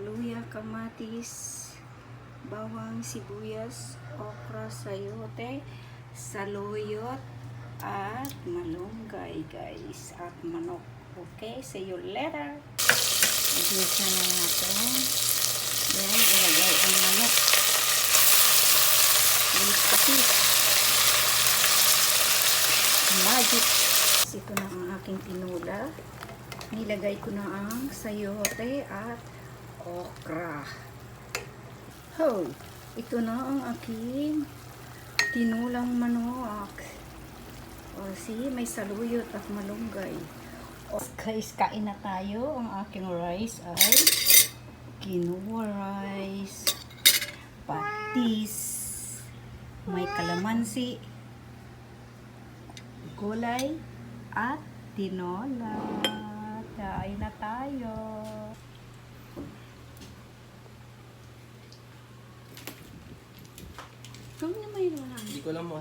luya, kamatis, bawang, sibuyas, okra, sayote, saluyot, at malunggay guys, at manok. Okay, see you later. Igisa na natin. Then, ilagay ang manok. Magic. Ito na ang aking tinula. Nilagay ko na ang sayote at okra. Oh, ito na ang aking tinulang manok. O, see, may saluyot at malunggay. O, guys, kain na tayo. Ang aking rice ay quinoa rice, patis, may kalamansi, gulay, at tinola. Kain na tayo. Kung na may lang. Hindi ko alam mo.